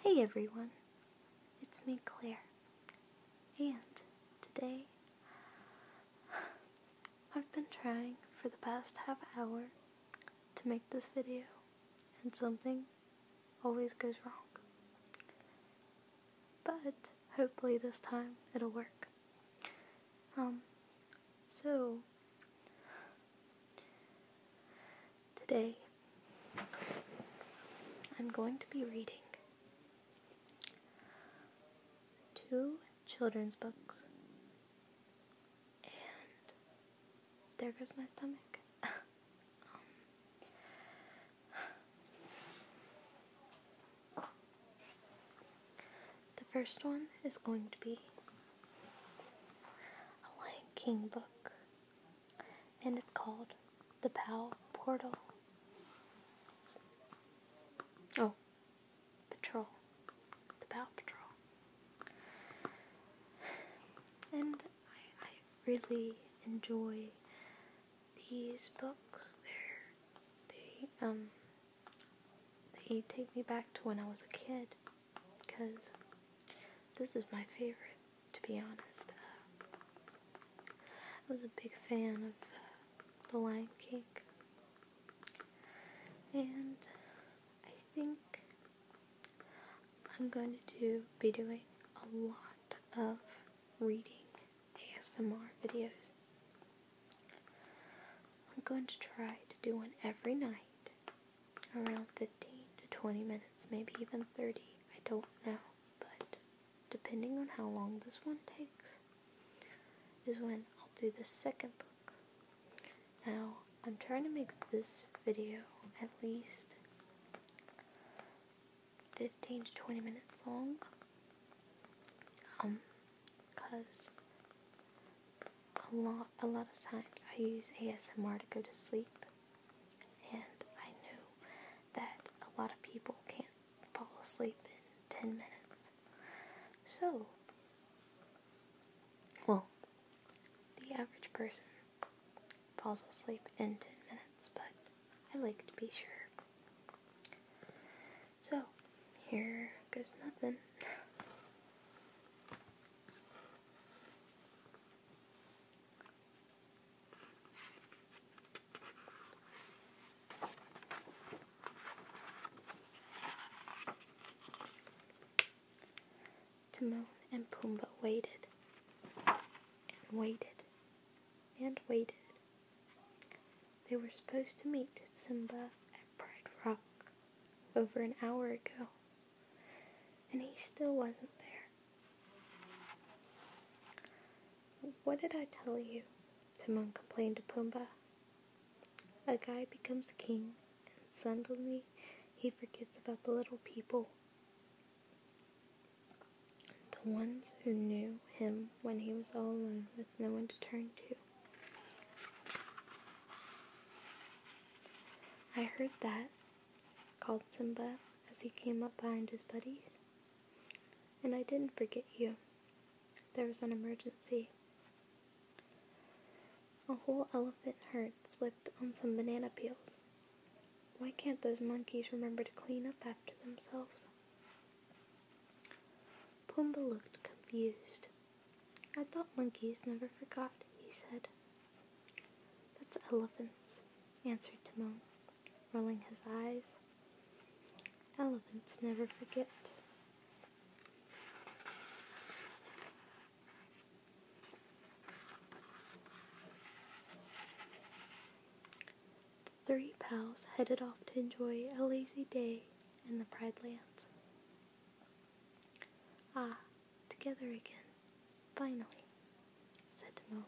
Hey everyone, it's me Claire, and today I've been trying for the past half hour to make this video, and something always goes wrong. But hopefully this time it'll work. So today I'm going to be reading 2 children's books, and there goes my stomach. The first one is going to be a Lion King book, and it's called The POW Portal. Oh, Patrol. The POW Patrol. And I really enjoy these books. They take me back to when I was a kid, because this is my favorite, to be honest. I was a big fan of The Lion King, and I think I'm going to be doing a lot of reading ASMR videos. I'm going to try to do one every night, around 15 to 20 minutes, maybe even 30, I don't know, but depending on how long this one takes is when I'll do the second book. Now, I'm trying to make this video at least 15 to 20 minutes long, because a lot of times I use ASMR to go to sleep, and I know that a lot of people can't fall asleep in 10 minutes. So, well, the average person falls asleep in 10 minutes, but I like to be sure. So, here goes nothing. Timon and Pumbaa waited, and waited, and waited. They were supposed to meet Simba at Pride Rock over an hour ago, and he still wasn't there. What did I tell you? Timon complained to Pumbaa. A guy becomes king, and suddenly he forgets about the little people. The ones who knew him when he was all alone with no one to turn to. I heard that, called Simba as he came up behind his buddies. And I didn't forget you. There was an emergency. A whole elephant herd slipped on some banana peels. Why can't those monkeys remember to clean up after themselves? Pumbaa looked confused. I thought monkeys never forgot, he said. That's elephants, answered Timon, rolling his eyes. Elephants never forget. The 3 pals headed off to enjoy a lazy day in the Pride Lands. Ah, together again, finally, said Timon.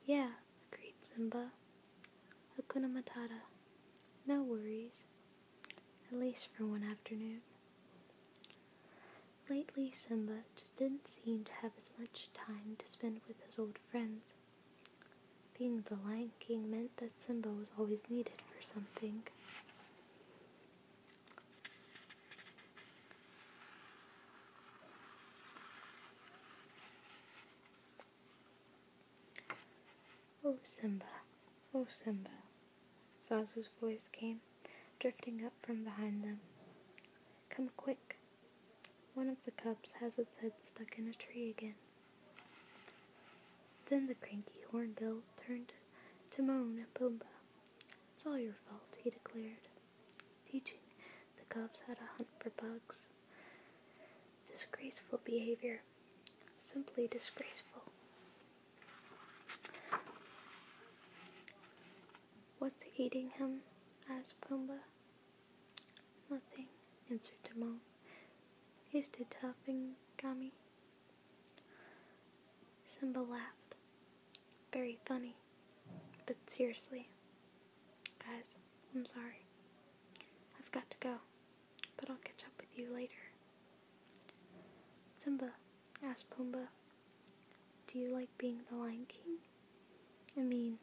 Yeah, agreed Simba. Hakuna Matata. No worries, at least for one afternoon. Lately, Simba just didn't seem to have as much time to spend with his old friends. Being the Lion King meant that Simba was always needed for something. Oh Simba, Zazu's voice came, drifting up from behind them. Come quick, of the cubs has its head stuck in a tree again. Then the cranky hornbill turned to Timon and Pumbaa. "It's all your fault," he declared, teaching the cubs how to hunt for bugs. Disgraceful behavior. Simply disgraceful. "What's eating him?" asked Pumbaa. "Nothing," answered Timon. "He's too tough and gummy." Simba laughed. "Very funny. But seriously, guys, I'm sorry. I've got to go, but I'll catch up with you later." "Simba," asked Pumbaa, "do you like being the Lion King? I mean,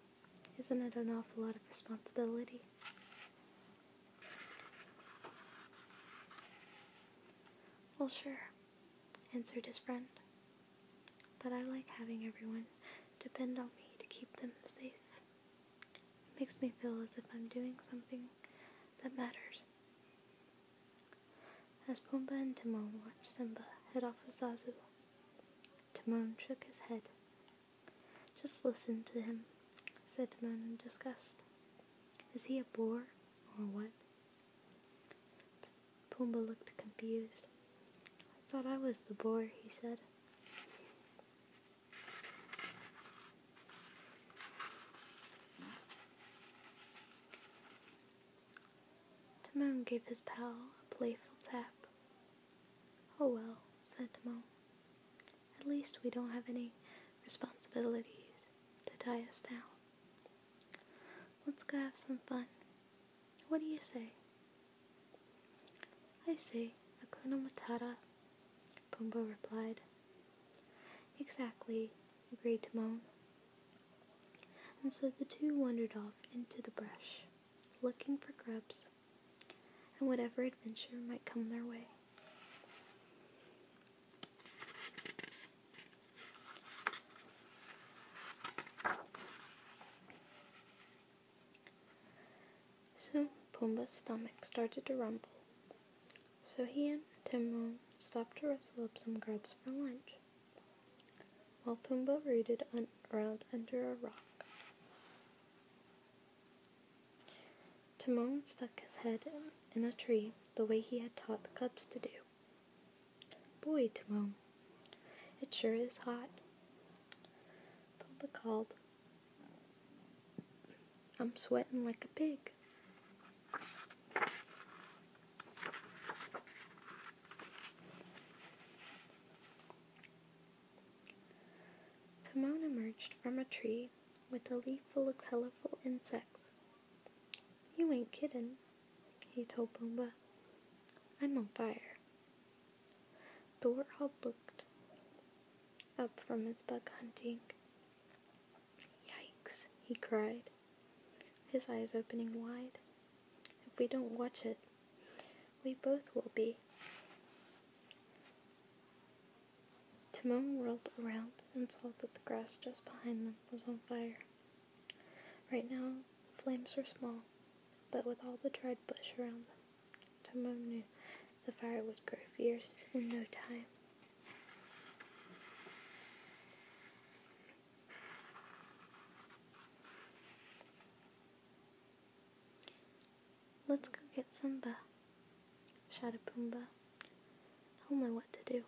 isn't it an awful lot of responsibility?" "Well, sure," answered his friend. "But I like having everyone depend on me to keep them safe. It makes me feel as if I'm doing something that matters." As Pumbaa and Timon watched Simba head off with Zazu, Timon shook his head. "Just listen to him," said Timon in disgust. "Is he a boar, or what?" Pumbaa looked confused. "I thought I was the boar," he said. Timon gave his pal a playful tap. "Oh well," said Timon. "At least we don't have any responsibilities to tie us down. Let's go have some fun. What do you say?" "I say Hakuna Matata," Pumbaa replied. "Exactly," agreed Timon. And so the two wandered off into the brush, looking for grubs and whatever adventure might come their way. Soon Pumbaa's stomach started to rumble, so he and Timon stopped to rustle up some grubs for lunch, while Pumbaa rooted around under a rock. Timon stuck his head in a tree the way he had taught the cubs to do. "Boy, Timon, it sure is hot," Pumbaa called. "I'm sweating like a pig." Timon emerged from a tree with a leaf full of colorful insects. "You ain't kiddin'," he told Pumbaa. "I'm on fire." The warthog looked up from his bug hunting. "Yikes," he cried, his eyes opening wide. "If we don't watch it, we both will be." Timon whirled around and saw that the grass just behind them was on fire. Right now, the flames were small, but with all the dried bush around them, Timon knew the fire would grow fierce in no time. "Let's go get Simba," shouted Pumbaa. "He'll know what to do."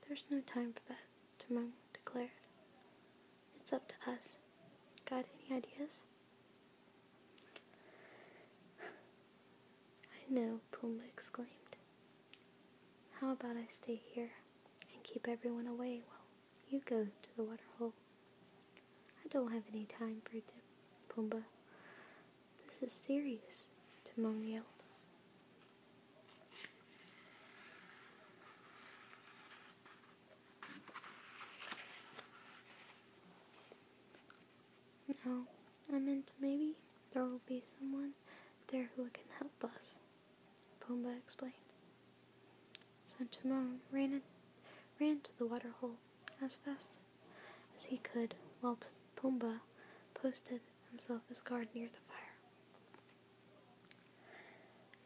"There's no time for that," Timon declared. "It's up to us. Got any ideas?" "I know," Pumbaa exclaimed. "How about I stay here and keep everyone away while you go to the waterhole?" "I don't have any time for it, Pumbaa. This is serious," Timon yelled. "No, I meant maybe there will be someone there who can help us," Pumbaa explained. So Timon ran to the waterhole as fast as he could, while Pumbaa posted himself as guard near the fire.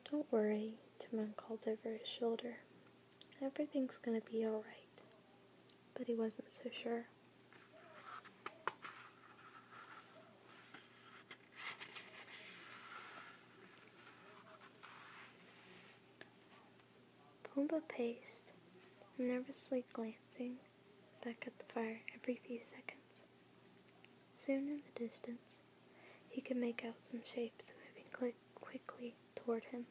"Don't worry," Timon called over his shoulder. everything's gonna be alright. But he wasn't so sure. Pumbaa paced, nervously glancing back at the fire every few seconds. Soon in the distance, he could make out some shapes moving quickly toward him.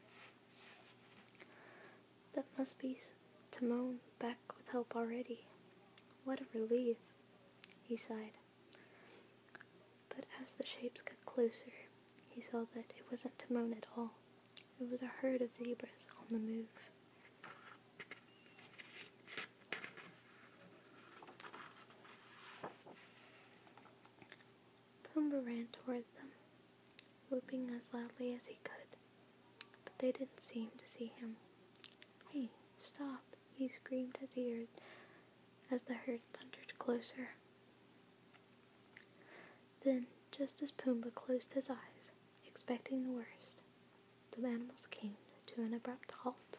That must be Timon back with help already. What a relief, he sighed. But as the shapes got closer, he saw that it wasn't Timon at all. It was a herd of zebras on the move. Pumbaa ran toward them, whooping as loudly as he could, but they didn't seem to see him. "Hey, stop," he screamed as the herd thundered closer. Then, just as Pumbaa closed his eyes, expecting the worst, the animals came to an abrupt halt.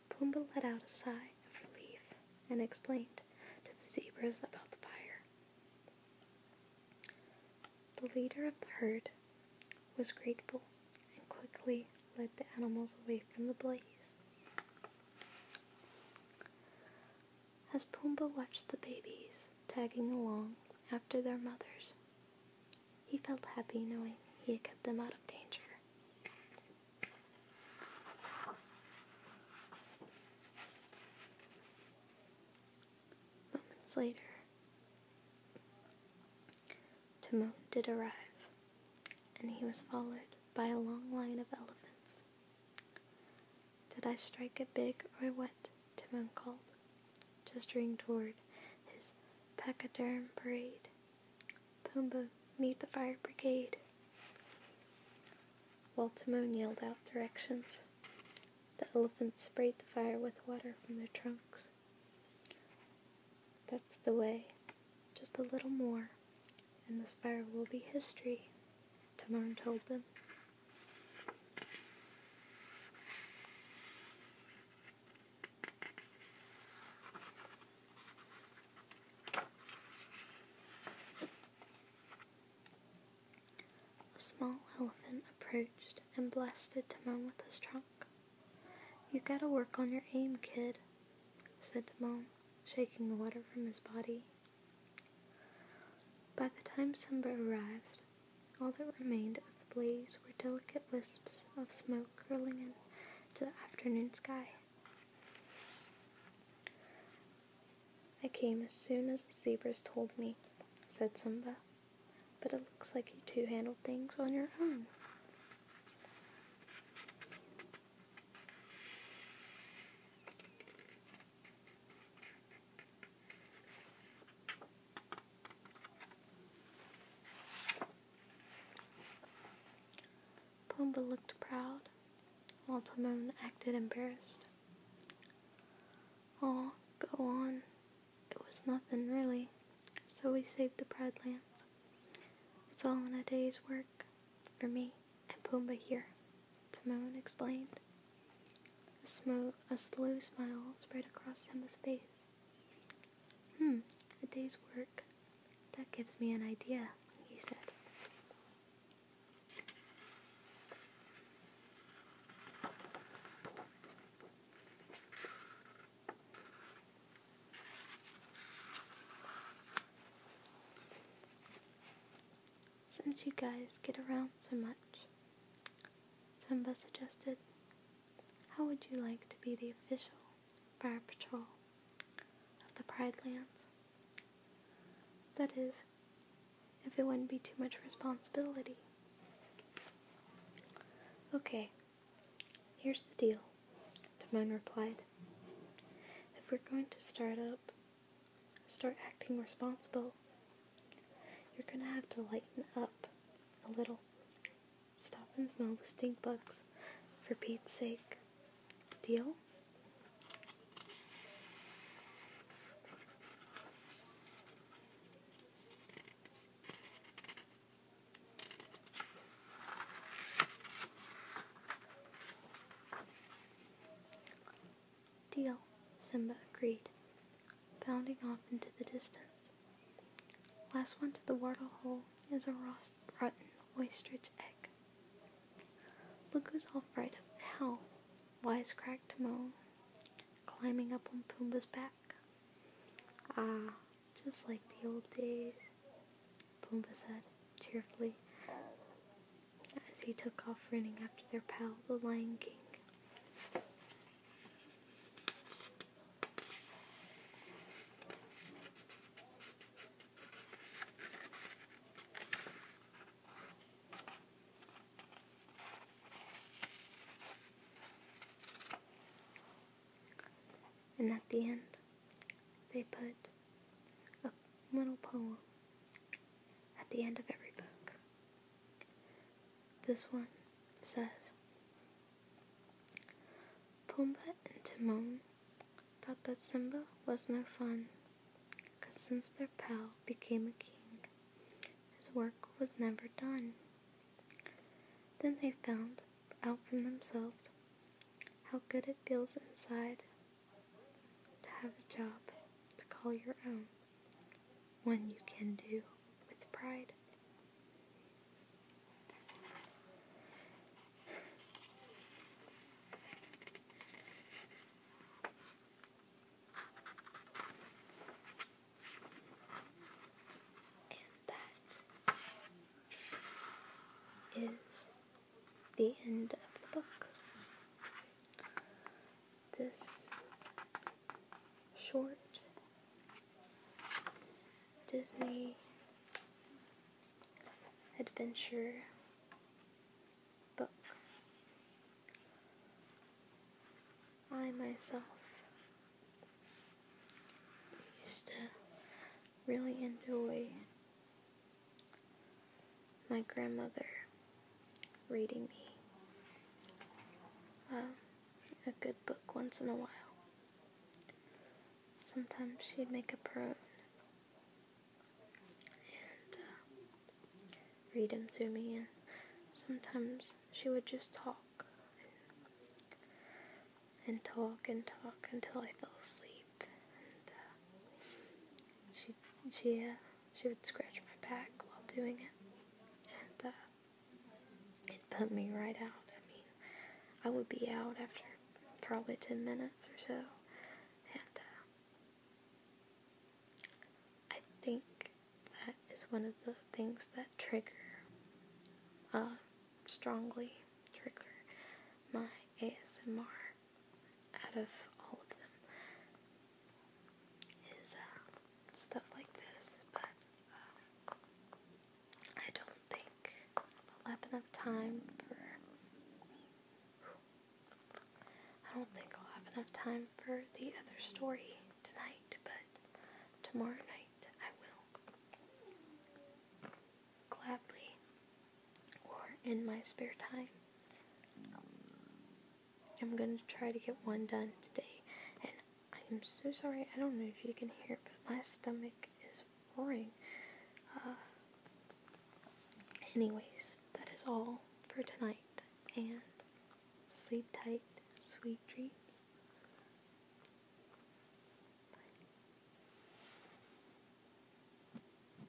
Pumbaa let out a sigh of relief and explained to the zebras about the fire. The leader of the herd was grateful and quickly led the animals away from the blaze. As Pumbaa watched the babies tagging along after their mothers, he felt happy knowing he had kept them out of danger. Moments later, Timon did arrive, and he was followed by a long line of elephants. "Did I strike it big or what?" Timon called, gesturing toward his pachyderm parade. "Pumbaa, meet the fire brigade." While Timon yelled out directions, the elephants sprayed the fire with water from their trunks. "That's the way. Just a little more, and this fire will be history," Timon told them. A small elephant approached and blasted Timon with his trunk. "You gotta work on your aim, kid," said Timon, shaking the water from his body. By the time Simba arrived, all that remained of the blaze were delicate wisps of smoke curling into the afternoon sky. "I came as soon as the zebras told me," said Simba, "but it looks like you two handled things on your own." Pumbaa looked proud, while Timon acted embarrassed. "Aw, go on. It was nothing, really. So we saved the Pride Lands. It's all in a day's work, for me and Pumbaa here," Timon explained. A slow smile spread across Simba's face. A day's work. That gives me an idea," he said. "Since you guys get around so much," Simba suggested, "how would you like to be the official fire patrol of the Pride Lands? That is, if it wouldn't be too much responsibility." "Okay, here's the deal," Timon replied. "If we're going to start acting responsible, you're gonna have to lighten up a little. Stop and smell the stink bugs, for Pete's sake. Deal?" Simba agreed, bounding off into the distance. Last one to the waterhole is a rotten ostrich egg. Look who's all frightened now, wisecracked Timon, climbing up on Pumbaa's back. Ah, just like the old days, Pumbaa said cheerfully, as he took off running after their pal, the Lion King. And at the end, they put a little poem at the end of every book. This one says, Pumbaa and Timon thought that Simba was no fun, 'cause since their pal became a king, his work was never done. Then they found out from themselves how good it feels inside to have a job to call your own, one you can do with pride. And that is the end of the book. This short Disney adventure book. I myself used to really enjoy my grandmother reading me a good book once in a while. Sometimes she'd make a prone and read them to me, and sometimes she would just talk and talk and talk until I fell asleep. And she would scratch my back while doing it, and it put me right out. I mean, I would be out after probably 10 minutes or so, and I think that is one of the things that strongly trigger my ASMR out of all of them, is stuff like this, but I don't think I'll have enough time for the other story tonight, but tomorrow night I will gladly, or in my spare time. I'm going to try to get one done today, and I'm so sorry, I don't know if you can hear, but my stomach is roaring. Anyways, that is all for tonight, and sleep tight, sweet dreams.